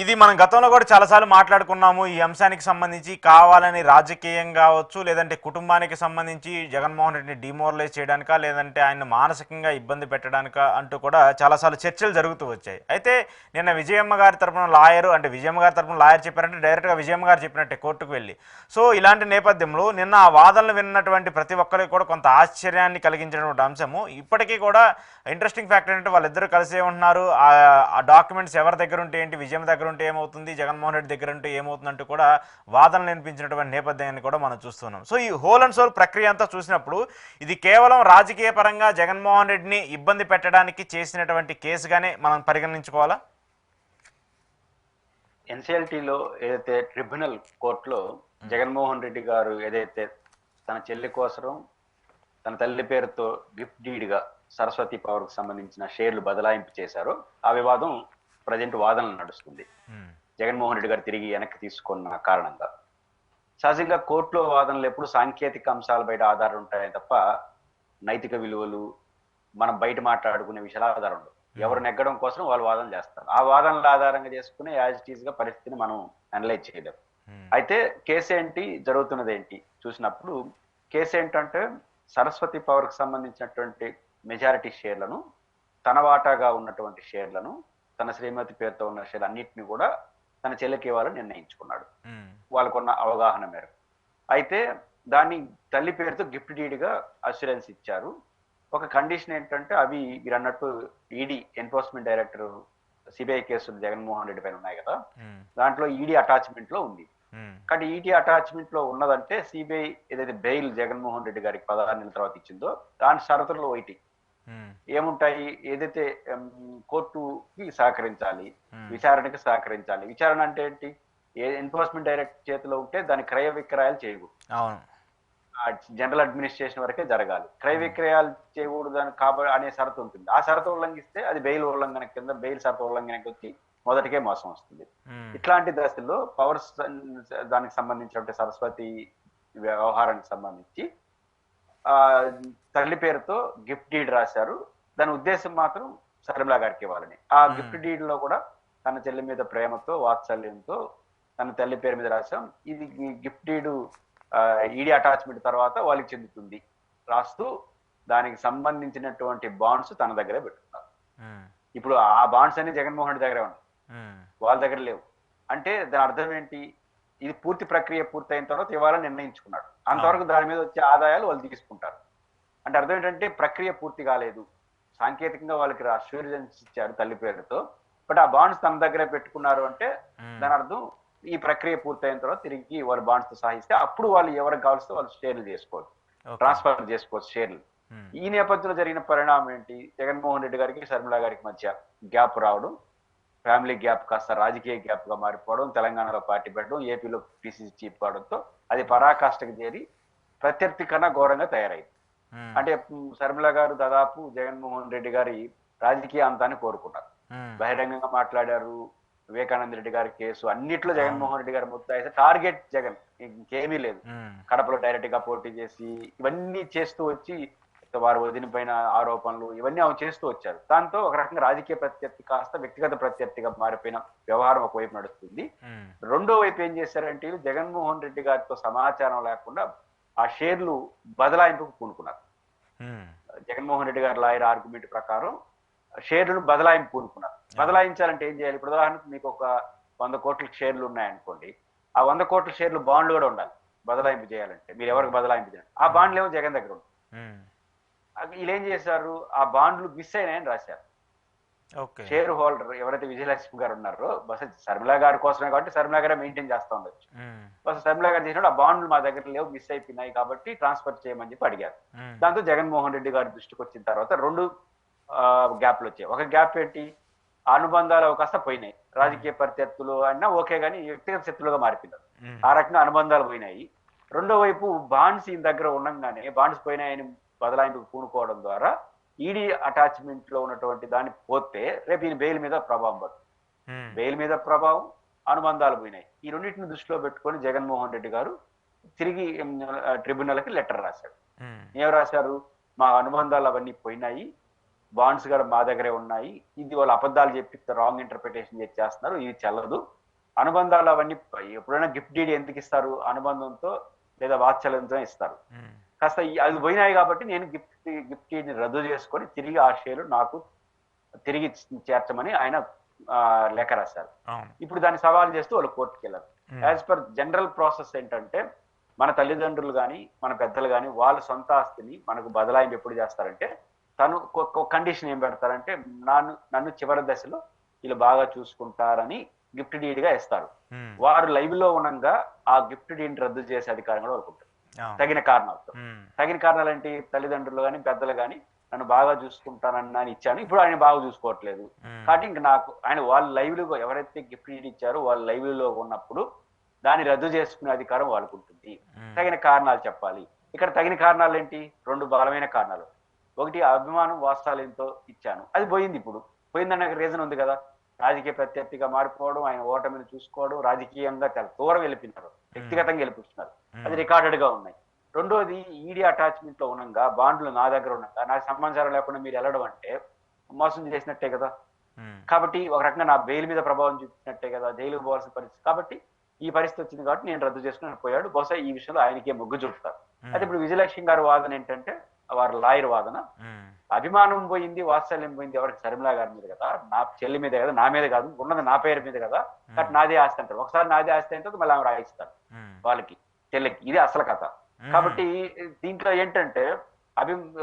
ఇది మనం గతంలో కూడా చాలాసార్లు మాట్లాడుకున్నాము. ఈ అంశానికి సంబంధించి కావాలని రాజకీయం కావచ్చు, లేదంటే కుటుంబానికి సంబంధించి జగన్మోహన్ రెడ్డిని డిమోరలైజ్ చేయడానికా, లేదంటే ఆయన మానసికంగా ఇబ్బంది పెట్టడానికా అంటూ కూడా చాలాసార్లు చర్చలు జరుగుతూ వచ్చాయి. అయితే నిన్న విజయమ్మ గారి తరపున లాయరు, అంటే విజయమ్మ గారి తరపున లాయర్ చెప్పారంటే డైరెక్ట్గా విజయమ్మ గారు చెప్పినట్టే కోర్టుకు వెళ్ళి. సో ఇలాంటి నేపథ్యంలో నిన్న ఆ వాదనలు విన్నటువంటి ప్రతి ఒక్కరికి కూడా కొంత ఆశ్చర్యాన్ని కలిగించినటువంటి అంశము. ఇప్పటికీ కూడా ఇంట్రెస్టింగ్ ఫ్యాక్టర్ ఏంటంటే వాళ్ళిద్దరూ కలిసే ఉంటున్నారు. ఆ డాక్యుమెంట్స్ ఎవరి దగ్గర ఉంటే ఏంటి, విజయం దగ్గర ఉంటే ఏమవుతుంది, జగన్మోహన్ రెడ్డి దగ్గర ఉంటే ఏమవుతుందంటూ కూడా వాదనలు వినిపించినటువంటి నేపథ్యాన్ని కూడా మనం చూస్తున్నాం. సో ఈ హోల్ అండ్ సోల్ ప్రక్రియ అంతా చూసినప్పుడు ఇది కేవలం రాజకీయ పరంగా జగన్మోహన్ రెడ్డిని ఇబ్బంది పెట్టడానికి చేసినటువంటి కేసుగానే మనం పరిగణించుకోవాలా? ఎన్సిఎల్టీలో ఏదైతే ట్రిబ్యునల్ కోర్టులో జగన్మోహన్ రెడ్డి గారు ఏదైతే తన చెల్లి కోసం తన తల్లి పేరుతో గిఫ్ట్ డీడ్గా సరస్వతి పవర్కు సంబంధించిన షేర్లు బదలాయింపు చేశారో ఆ వివాదం ప్రజెంట్ వాదనలు నడుస్తుంది. జగన్మోహన్ రెడ్డి గారు తిరిగి వెనక్కి తీసుకున్న కారణంగా. సహజంగా కోర్టులో వాదనలు ఎప్పుడు సాంకేతిక అంశాల బయట ఆధారం ఉంటాయి తప్ప నైతిక విలువలు మనం బయట మాట్లాడుకునే విషయాల ఆధారం ఉండవు. ఎవరు నెగ్గడం కోసం వాళ్ళు వాదన చేస్తారు. ఆ వాదనల ఆధారంగా చేసుకుని యాజ్ ఇట్ ఈస్ గా పరిస్థితిని మనం అనలైజ్ చేయలేం. అయితే కేసు ఏంటి, జరుగుతున్నది ఏంటి చూసినప్పుడు కేసు ఏంటంటే సరస్వతి పవర్ కు సంబంధించినటువంటి మెజారిటీ షేర్లను, తన వాటాగా ఉన్నటువంటి షేర్లను, తన శ్రీమతి పేరుతో ఉన్న షేర్లు అన్నింటినీ కూడా తన చెల్లెకి ఇవ్వాలని నిర్ణయించుకున్నాడు వాళ్ళకున్న అవగాహన మేరకు. అయితే దాన్ని తల్లి పేరుతో గిఫ్ట్ డీడ్గా అష్యూరెన్స్ ఇచ్చారు. ఒక కండిషన్ ఏంటంటే అవి మీరు అన్నట్టు ఈడీ ఎన్ఫోర్స్మెంట్ డైరెక్టర్ సిబిఐ కేసులు జగన్మోహన్ రెడ్డి పైన ఉన్నాయి కదా, దాంట్లో ఈడీ అటాచ్మెంట్ లో ఉంది. కానీ ఈడీ అటాచ్మెంట్ లో ఉన్నదంటే సిబిఐ ఏదైతే బెయిల్ జగన్మోహన్ రెడ్డి గారికి 16 నెలల తర్వాత ఇచ్చిందో దాని షరతుల్లో ఒకటి ఏముంటాయి, ఏదైతే కోర్టుకి సహకరించాలి, విచారణకి సహకరించాలి. విచారణ అంటే ఏంటి, ఎన్ఫోర్స్మెంట్ డైరెక్టర్ చేతిలో ఉంటే దాని క్రయ విక్రయాలు చేయకూడదు, జనరల్ అడ్మినిస్ట్రేషన్ వరకే జరగాలి. క్రయ విక్రయాలు చేయకూడదు అని అనే షరతు ఉంటుంది. ఆ షరతు ఉల్లంఘిస్తే అది బెయిల్ ఉల్లంఘన కింద, బెయిల్ షరతు ఉల్లంఘనకి వచ్చి మొదటికే మోసం వస్తుంది. ఇట్లాంటి దశల్లో పవర్స్ దానికి సంబంధించిన సరస్వతి వ్యవహారానికి సంబంధించి తల్లి పేరుతో గిఫ్ట్ డీడ్ రాశారు. దాని ఉద్దేశం మాత్రం శర్మిలా గారికి ఇవ్వాలని. ఆ గిఫ్ట్ డీడ్ లో కూడా తన చెల్లి మీద ప్రేమతో, వాత్సల్యంతో తన తల్లి పేరు మీద రాశాం. ఇది గిఫ్ట్ డీడ్ ఈడీ అటాచ్మెంట్ తర్వాత వాళ్ళకి చెందుతుంది రాస్తూ దానికి సంబంధించినటువంటి బాండ్స్ తన దగ్గరే పెట్టుకున్నారు. ఇప్పుడు ఆ బాండ్స్ అన్ని జగన్మోహన్ రెడ్డి దగ్గరే ఉన్నాయి, వాళ్ళ దగ్గర లేవు. అంటే దాని అర్థం ఏంటి, ఇది పూర్తి ప్రక్రియ పూర్తయిన తర్వాత ఇవ్వాలని నిర్ణయించుకున్నాడు. అంతవరకు దాని మీద వచ్చే ఆదాయాలు వాళ్ళు తీసుకుంటారు. అంటే అర్థం ఏంటంటే ప్రక్రియ పూర్తి కాలేదు, సాంకేతికంగా వాళ్ళకి అష్యూరెన్స్ ఇచ్చారు తల్లి పేరుతో, బట్ ఆ బాండ్స్ తన దగ్గరే పెట్టుకున్నారు. అంటే దాని అర్థం ఈ ప్రక్రియ పూర్తయిన తర్వాత తిరిగి వాళ్ళు బాండ్స్ తో సాగిస్తే అప్పుడు వాళ్ళు ఎవరికి కావాల్సిన వాళ్ళు షేర్లు చేసుకోవచ్చు, ట్రాన్స్ఫర్ చేసుకోవచ్చు షేర్లు. ఈ నేపథ్యంలో జరిగిన పరిణామం ఏంటి, జగన్మోహన్ రెడ్డి గారికి శర్మిలా గారికి మధ్య గ్యాప్ రావడం, ఫ్యామిలీ గ్యాప్ కాస్త రాజకీయ గ్యాప్ గా మారిపోవడం, తెలంగాణలో పార్టీ పెట్టడం, ఏపీలో పిసిసి చీఫ్ కావడంతో అది పరాకాష్ఠకు చేరి ప్రత్యర్థి కన్నా ఘోరంగా తయారైంది. అంటే శర్మిలా గారు దాదాపు జగన్మోహన్ రెడ్డి గారి రాజకీయ అంతాన్ని కోరుకున్నారు, బహిరంగంగా మాట్లాడారు. వివేకానంద రెడ్డి గారి కేసు అన్నిట్లో జగన్మోహన్ రెడ్డి గారి ముద్ద అయితే టార్గెట్ జగన్, ఇంకేమీ లేదు. కడపలో డైరెక్ట్ గా పోటీ చేసి ఇవన్నీ చేస్తూ వచ్చి వారు వదిన పైన ఆరోపణలు ఇవన్నీ ఆమె చేస్తూ వచ్చారు. దాంతో ఒక రకంగా రాజకీయ ప్రత్యర్థి కాస్త వ్యక్తిగత ప్రత్యర్థిగా మారిపోయిన వ్యవహారం ఒకవైపు నడుస్తుంది. రెండో వైపు ఏం చేశారంటే జగన్మోహన్ రెడ్డి గారితో సమాచారం లేకుండా ఆ షేర్లు బదలాయింపుకు పూనుకున్నారు. జగన్మోహన్ రెడ్డి గారి లాయర్ ఆర్గ్యుమెంట్ ప్రకారం షేర్లను బదలాయింపు పూనుకున్నారు. బదలాయించాలంటే ఏం చేయాలి, ఇప్పుడు ఉదాహరణకు మీకు ఒక 100 కోట్ల షేర్లు ఉన్నాయనుకోండి, ఆ 100 కోట్ల షేర్లు బాండ్లు కూడా ఉండాలి బదలాయింపు చేయాలంటే. మీరు ఎవరికి బదలాయింపు చేయాలి, ఆ బాండ్లు ఏమో జగన్ దగ్గర ఉంటాయి. వీళ్ళు ఏం చేశారు, ఆ బాండ్లు మిస్ అయినాయని రాశారు. షేర్ హోల్డర్ ఎవరైతే విజయలక్ష్మి గారు ఉన్నారో, బస్ శర్మిలా గారి కోసమే కాబట్టి శర్మిలా గారే మెయింటైన్ చేస్తూ ఉండొచ్చు. బస్ శర్మిలా గారు చేసినప్పుడు ఆ బాండ్లు మా దగ్గర లేవు, మిస్ అయిపోయినాయి కాబట్టి ట్రాన్స్ఫర్ చేయమని చెప్పి అడిగారు. దాంతో జగన్మోహన్ రెడ్డి గారి దృష్టికి వచ్చిన తర్వాత 2 గ్యాప్లు వచ్చాయి. ఒక గ్యాప్ ఏంటి, అనుబంధాలు కాస్త పోయినాయి. రాజకీయ ప్రత్యర్థులు అయినా ఓకే కానీ వ్యక్తిగత శత్రులుగా మారిపోయినారు. ఆ రకంగా అనుబంధాలు పోయినాయి. రెండో వైపు బాండ్స్ ఈయన దగ్గర ఉండగానే బాండ్స్ పోయినాయని బదలాయింపుకు పూనుకోవడం ద్వారా ఈడీ అటాచ్మెంట్ లో ఉన్నటువంటి దాన్ని పోతే రేపు ఈయన బెయిల్ మీద ప్రభావం పడుతుంది. బెయిల్ మీద ప్రభావం, అనుబంధాలు పోయినాయి. ఈ రెండింటిని దృష్టిలో పెట్టుకొని జగన్మోహన్ రెడ్డి గారు తిరిగి ట్రిబ్యునల్ కి లెటర్ రాశాడు. ఏం రాశారు, మా అనుబంధాలు అవన్నీ పోయినాయి, బాండ్స్ కూడా మా దగ్గరే ఉన్నాయి, ఇది వాళ్ళు అబద్ధాలు చెప్పి రాంగ్ ఇంటర్ప్రిటేషన్ చేస్తున్నారు, ఇది చెల్లదు. అనుబంధాలు అవన్నీ ఎప్పుడైనా గిఫ్ట్ డీడ్ ఎందుకు ఇస్తారు? అనుబంధంతో లేదా వాత్సల్యంతో ఇస్తారు. కాస్త అది పోయినాయి కాబట్టి నేను గిఫ్ట్ డీడ్ని రద్దు చేసుకొని తిరిగి ఆ షేర్లు నాకు తిరిగి చేర్చమని ఆయన లేఖ రాశారు. ఇప్పుడు దాన్ని సవాల్ చేస్తూ వాళ్ళు కోర్టుకి వెళ్ళారు. యాజ్ పర్ జనరల్ ప్రాసెస్ ఏంటంటే, మన తల్లిదండ్రులు కానీ మన పెద్దలు కానీ వాళ్ళ సొంత ఆస్తిని మనకు బదలాయింపు ఎప్పుడు చేస్తారంటే, తను కండిషన్ ఏం పెడతారంటే, నన్ను చివరి దశలో వీళ్ళు బాగా చూసుకుంటారని గిఫ్ట్ డీడ్ గా ఇస్తారు. వారు లైవ్ లో ఉండగా ఆ గిఫ్ట్ డీడ్ రద్దు చేసే అధికారం కూడా వాళ్ళకు ఉంటుంది, తగిన కారణాలతో. తగిన కారణాలు ఏంటి? తల్లిదండ్రులు కానీ పెద్దలు కానీ నన్ను బాగా చూసుకుంటానని ఇచ్చాను, ఇప్పుడు ఆయన బాగా చూసుకోవట్లేదు కాబట్టి ఇంక నాకు ఆయన వాళ్ళు లైవ్ లో ఎవరైతే గిఫ్ట్ డీడ్ ఇచ్చారో వాళ్ళు లైవ్ లో ఉన్నప్పుడు దాన్ని రద్దు చేసుకునే అధికారం వాళ్ళకు ఉంటుంది. తగిన కారణాలు చెప్పాలి. ఇక్కడ తగిన కారణాలు ఏంటి? 2 బలమైన కారణాలు. ఒకటి, అభిమానం వాత్సల్యంతో ఇచ్చాను, అది పోయింది. ఇప్పుడు పోయిందన్న రీజన్ ఉంది కదా, రాజకీయ ప్రత్యర్థిగా మారిపోవడం, ఆయన ఓటమిని చూసుకోవడం, రాజకీయంగా చాలా దూరం వెళ్ళిపోయినారు, వ్యక్తిగతంగా వెళ్ళిపోతున్నారు, అది రికార్డెడ్ గా ఉన్నాయి. రెండోది, ఈడీ అటాచ్మెంట్ లో ఉండగా బాండ్లు నా దగ్గర ఉండగా నాకు సమాచారం లేకుండా మీరు వెళ్ళడం అంటే మోసం చేసినట్టే కదా. కాబట్టి ఒక రకంగా నా బెయిల్ మీద ప్రభావం చూపించినట్టే కదా, జైలుకు పోవాల్సిన పరిస్థితి. కాబట్టి ఈ పరిస్థితి వచ్చింది కాబట్టి నేను రద్దు చేసుకుని పోయాడు. బహుశా ఈ విషయంలో ఆయనకే మొగ్గు చూపుతారు. అయితే ఇప్పుడు విజయలక్ష్మి గారి వాదన ఏంటంటే, వారి లాయర్ వాదన, అభిమానం పోయింది, వాత్సల్యం పోయింది ఎవరికి? శర్మిలా గారి మీద కదా, నా చెల్లి మీద కదా, నా మీద కాదు, ఉన్నది నా పేరు మీద కదా, కాబట్టి నాదే ఆస్తి అంటారు. ఒకసారి నాదే ఆస్తి అంటే మళ్ళీ ఆమె రాయిస్తారు వాళ్ళకి, చెల్లికి. ఇది అసలు కథ. కాబట్టి దీంట్లో ఏంటంటే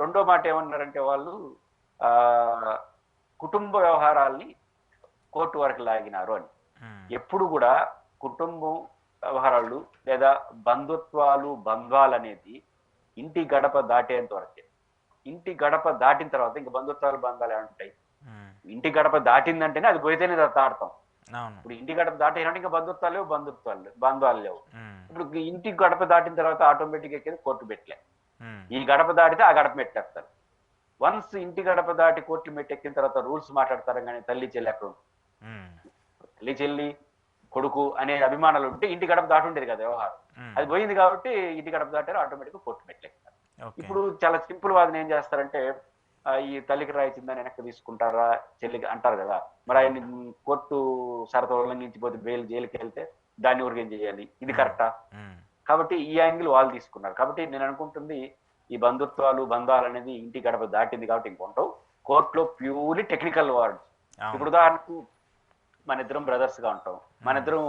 రెండో మాట ఏమన్నారంటే వాళ్ళు కుటుంబ వ్యవహారాల్ని కోర్టు వరకు లాగినారు అని. ఎప్పుడు కూడా కుటుంబం వ్యవహారాలు లేదా బంధుత్వాలు బంధాలు అనేది ఇంటి గడప దాటేంత వరకే. ఇంటి గడప దాటిన తర్వాత ఇంక బంధుత్వాలు బంధాలు ఏమంటాయి? ఇంటి గడప దాటిందంటేనే అది పోయితేనే దాడతాం. ఇప్పుడు ఇంటి గడప దాటేనంటే ఇంకా బంధుత్వాలు లేవు, బంధాలు లేవు. ఇప్పుడు ఇంటి గడప దాటిన తర్వాత ఆటోమేటిక్ ఎక్కేది కోర్టు మెట్లే. ఈ గడప దాటితే ఆ గడప మెట్టేస్తారు. వన్స్ ఇంటి గడప దాటి కోర్టు మెట్టెక్కిన తర్వాత రూల్స్ మాట్లాడతారు కానీ తల్లి చెల్లి ఎక్కడ ఉంటుంది? తల్లి చెల్లి కొడుకు అనే అభిమానాలు ఉంటే ఇంటి గడప దాటి ఉండేది కదా వ్యవహారం. అది పోయింది కాబట్టి ఇంటి గడప దాటారు, ఆటోమేటిక్ కోర్టు మెట్లెక్కారు. ఇప్పుడు చాలా సింపుల్ వాదన ఏం చేస్తారంటే, ఈ తల్లికి రాయిచిందని వెనక్కి తీసుకుంటారా చెల్లికి అంటారు కదా, మరి ఆయన కోర్టు షరతు ఉల్లంఘించిపోతే జైలుకి వెళ్తే దాన్ని ఊరికి ఏం చేయాలి? ఇది కరెక్టా? కాబట్టి ఈ యాంగిల్ వాళ్ళు తీసుకున్నారు. కాబట్టి నేను అనుకుంటుంది, ఈ బంధుత్వాలు బంధాలు అనేది ఇంటి గడప దాటింది కాబట్టి ఇంకొంటావు. కోర్టులో ప్యూర్లీ టెక్నికల్ వర్డ్స్. ఇప్పుడు ఉదాహరణకు మన ఇద్దరం బ్రదర్స్ గా ఉంటాం, మన ఇద్దరం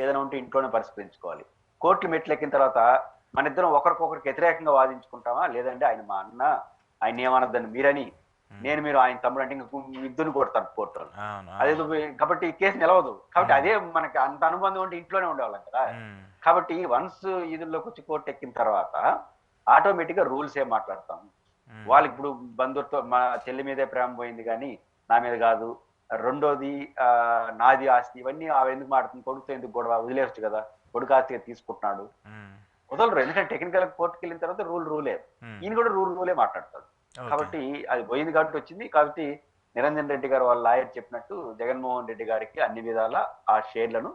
ఏదైనా ఉంటే ఇంట్లోనే పరిష్కరించుకోవాలి. కోర్టులు మెట్లెక్కిన తర్వాత మన ఇద్దరం ఒకరికొకరికి వ్యతిరేకంగా వాదించుకుంటామా? లేదంటే ఆయన మా అన్న, ఆయన ఏమన్నదని మీరని, మీరు ఆయన తమ్ముడు అంటే ఇద్దరు కొడతారు కోర్టులు. అదేదో కాబట్టి ఈ కేసు నిలవదు. కాబట్టి అదే మనకి అంత అనుబంధం ఉంటే ఇంట్లోనే ఉండేవాళ్ళం కదా. కాబట్టి వన్స్ ఈదుల్లోకి వచ్చి కోర్టు ఎక్కిన తర్వాత ఆటోమేటిక్ గా రూల్స్ ఏం మాట్లాడతాము. వాళ్ళకి ఇప్పుడు బంధుత్వం, మా చెల్లి మీదే ప్రేమ పోయింది కానీ నా మీద కాదు. రెండోది నాది ఆస్తి, ఇవన్నీ ఎందుకు మాట్లాడుతుంది? కొడుకుతో ఎందుకు గొడవ? వదిలేవచ్చు కదా, కొడుకు ఆస్తిగా తీసుకుంటున్నాడు, వదలరు. ఎందుకంటే టెక్నికల్ కోర్టుకి వెళ్ళిన తర్వాత రూలే. ఈయన కూడా రూలే మాట్లాడతాడు. కాబట్టి అది పోయింది కాబట్టి వచ్చింది. కాబట్టి నిరంజన్ రెడ్డి గారు వాళ్ళ లాయర్ చెప్పినట్టు జగన్మోహన్ రెడ్డి గారికి అన్ని విధాల ఆ షేర్లను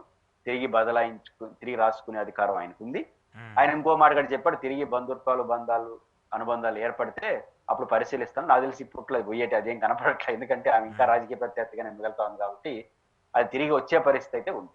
తిరిగి రాసుకునే అధికారం ఆయనకు ఉంది. ఆయన ఇంకో మాట కూడా చెప్పాడు, తిరిగి బంధుత్వాలు అనుబంధాలు ఏర్పడితే అప్పుడు పరిశీలిస్తాను. నాకు తెలిసి ఇప్పట్లో పోయేటి అదేం కనపడట్లేదు, ఎందుకంటే ఆమె ఇంకా రాజకీయ ప్రత్యర్థిగానే మిగులుతా ఉంది కాబట్టి అది తిరిగి వచ్చే పరిస్థితి అయితే ఉంది.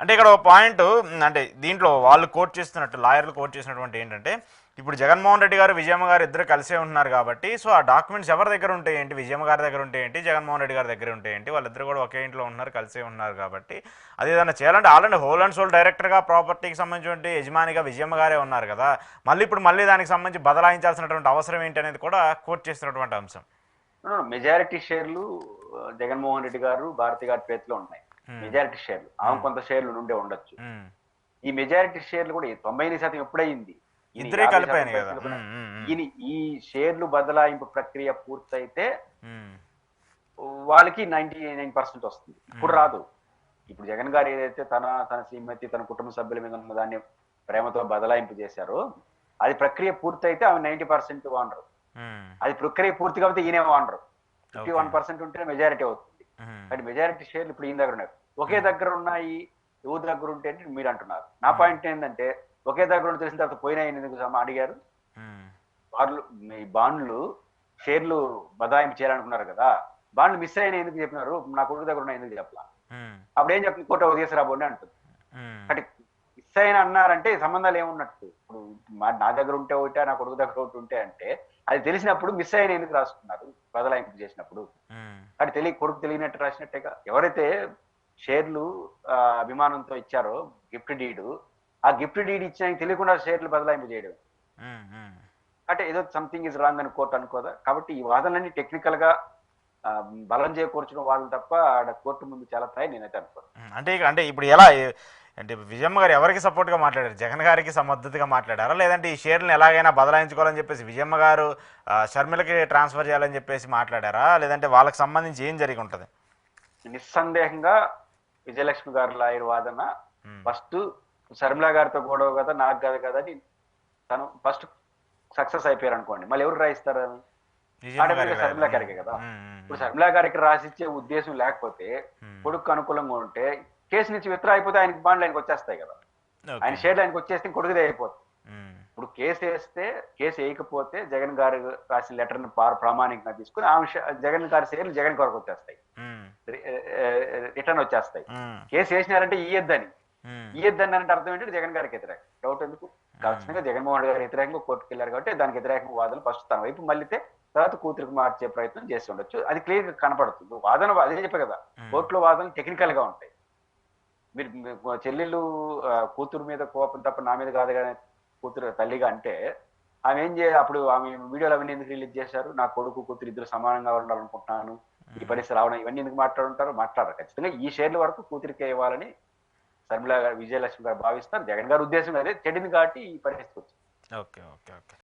అంటే ఇక్కడ ఒక పాయింట్, అంటే దీంట్లో వాళ్ళు కోట్ చేస్తున్నట్టు, లాయర్లు కోట్ చేసినటువంటి ఏంటంటే, ఇప్పుడు జగన్మోహన్ రెడ్డి గారు విజయమ్మ గారు ఇద్దరు కలిసే ఉంటున్నారు కాబట్టి, సో ఆ డాక్యుమెంట్స్ ఎవరి దగ్గర ఉంటాయి ఏంటి? విజయమ్మ గారి దగ్గర ఉంటాయి ఏంటి, జగన్మోహన్ రెడ్డి గారి దగ్గర ఉంటాయి ఏంటి? వాళ్ళిద్దరు కూడా ఒకే ఇంట్లో ఉన్నారు, కలిసే ఉన్నారు కాబట్టి అది ఏదైనా చేయాలంటే ఆల్రెడీ హోల్ అండ్ సోల్ డైరెక్టర్గా ప్రాపర్టీకి సంబంధించిన యజమానిగా విజయమ్మ గారే ఉన్నారు కదా, మళ్ళీ దానికి సంబంధించి బదలాయించాల్సినటువంటి అవసరం ఏంటి అనేది కూడా కోట్ చేస్తున్నటువంటి అంశం. మెజారిటీ షేర్లు జగన్మోహన్ రెడ్డి గారు, భారతి గారి చేతిలో ఉన్నాయి. మెజారిటీ షేర్లు ఆమె కొంత షేర్లు నుండే ఉండొచ్చు. ఈ మెజారిటీ షేర్లు కూడా 90% ఎప్పుడైంది? ఇద్దరే కలిపాయి కదా. ఈ షేర్లు బదలాయింపు ప్రక్రియ పూర్తయితే వాళ్ళకి 99% వస్తుంది. ఇప్పుడు రాదు. ఇప్పుడు జగన్ గారు ఏదైతే తన శ్రీమతి, తన కుటుంబ సభ్యుల మీద ఉన్న దాన్ని ప్రేమతో బదలాయింపు చేశారో, అది ప్రక్రియ పూర్తయితే ఆమె 90% వానరు. అది ప్రక్రియ పూర్తి కాబట్టి ఈయనే వానరు. 51% ఉంటే మెజారిటీ అవుతుంది. కానీ మెజారిటీ షేర్లు ఇప్పుడు ఈయన దగ్గర ఉన్నాయి. ఒకే దగ్గర ఉన్నాయి, ఎవరి దగ్గర ఉంటే మీరు అంటున్నారు. నా పాయింట్ ఏంటంటే, ఒకే దగ్గర ఉండి తెలిసిన తర్వాత పోయినా ఎందుకు అడిగారు? వాళ్ళు ఈ బాండ్లు షేర్లు బదాయింపు చేయాలనుకున్నారు కదా, బాండ్లు మిస్ అయినా ఎందుకు చెప్పినారు, నా కొడుకు దగ్గర ఉన్న ఎందుకు చెప్పలా, ఉమ్, అప్పుడు ఏం చెప్తుంది, కోర్టు తీసుకురాబోండి అంటుంది. ఉమ్, అంటే మిస్ అయినా అన్నారంటే సంబంధాలు ఏమున్నట్టు, ఇప్పుడు నా దగ్గర ఉంటే ఒకటే, నా కొడుకు దగ్గర ఒకటి ఉంటే అంటే అది తెలిసినప్పుడు మిస్ అయిన ఎందుకు రాసుకున్నారు బదలాయింపు చేసినప్పుడు. ఉమ్, అంటే కొడుకు తెలియనట్టు రాసినట్టేగా. ఎవరైతే షేర్లు అభిమానంతో ఇచ్చారో గిఫ్ట్ డీడ్, ఆ గిఫ్ట్ డీడ్ ఇచ్చిన తెలియకుండా షేర్లు బదలాయింపు చేయడం ఉమ్, ఉమ్. అంటే ఏదో సంథింగ్ ఇస్ రాంగ్ అని కోర్టు అనుకోదా. కాబట్టి ఈ వాదనలన్నీ టెక్నికల్ గా బలం చేకూర్చడం వాళ్ళు తప్ప ఆడ కోర్టు ముందు చాలా తాయి నేనైతే అనుకోను. అంటే ఇప్పుడు ఎలా అంటే విజయమ్మ గారు ఎవరికి సపోర్ట్గా మాట్లాడారు? జగన్ గారికి మద్దతుగా మాట్లాడారా, లేదంటే ఈ షేర్లను ఎలాగైనా బదలాయించుకోవాలని చెప్పేసి విజయమ్మ గారు షర్మిలకి ట్రాన్స్ఫర్ చేయాలని చెప్పేసి మాట్లాడారా, లేదంటే వాళ్ళకి సంబంధించి ఏం జరిగి ఉంటుంది? నిస్సందేహంగా విజయలక్ష్మి గారి లాయర్ వాదన ఉమ్, ఫస్ట్ శర్మిల గారితో గొడవ కదా, నాకు కాదు కదా అని తను ఫస్ట్ సక్సెస్ అయిపోయారు అనుకోండి, మళ్ళీ ఎవరు రాయిస్తారు? విజయమ్మ గారికి ఆటోమేటిక్గా శర్మిల గారికి కదా. ఇప్పుడు శర్మిల గారికి రాసిచ్చే ఉద్దేశం లేకపోతే, కొడుకు అనుకూలంగా ఉంటే కేసు నుంచి విత్డ్రా అయిపోతే ఆయనకి బాండ్లు ఆయనకు వచ్చేస్తాయి కదా, ఆయన షేర్లు ఆయనకు వచ్చేస్తే కొడుకుదే అయిపోతుంది. ఇప్పుడు కేసు వేస్తే, కేసు వేయకపోతే జగన్ గారు రాసిన లెటర్ ని ప్రామాణికంగా తీసుకుని జగన్ గారి షేర్లు జగన్ గారికి వచ్చేస్తాయి, రిటర్న్ వచ్చేస్తాయి. కేసు వేసినారంటే ఇయ్యద్దని అంటే అర్థం ఏంటంటే జగన్ గారికి వ్యతిరేకం. డౌట్ ఎందుకు? ఖచ్చితంగా జగన్మోహన్ రెడ్డి గారి వ్యతిరేకంగా కోర్టుకు వెళ్ళారు కాబట్టి దానికి వ్యతిరేకంగా వాదనలు ఫస్ట్ తన వైపు మళ్ళీతే తర్వాత కూతురికి మార్చే ప్రయత్నం చేసి ఉండొచ్చు. అది క్లియర్ గా కనపడుతుంది. వాదన అదే చెప్పే కదా, కోర్టులో వాదనలు టెక్నికల్ గా ఉంటాయి. మీరు చెల్లెళ్ళు కూతురు మీద కోపం తప్ప నా మీద కాదు కానీ కూతురు తల్లిగా అంటే ఆమె ఏం చేయాలి? అప్పుడు ఆమె వీడియోలు అవన్నీ ఎందుకు రిలీజ్ చేశారు? నా కొడుకు కూతురు ఇద్దరు సమానంగా ఉండాలనుకుంటున్నాను, ఈ పరిస్థితి రావడం, ఇవన్నీ ఎందుకు మాట్లాడరు? ఖచ్చితంగా ఈ షేర్ల వరకు కూతురికే ఇవ్వాలని శర్మిల గారు, విజయలక్ష్మి గారు భావిస్తారు. జగన్ గారి ఉద్దేశం అదే, చెడింది కాబట్టి ఈ పరిస్థితి వచ్చింది. Okay okay okay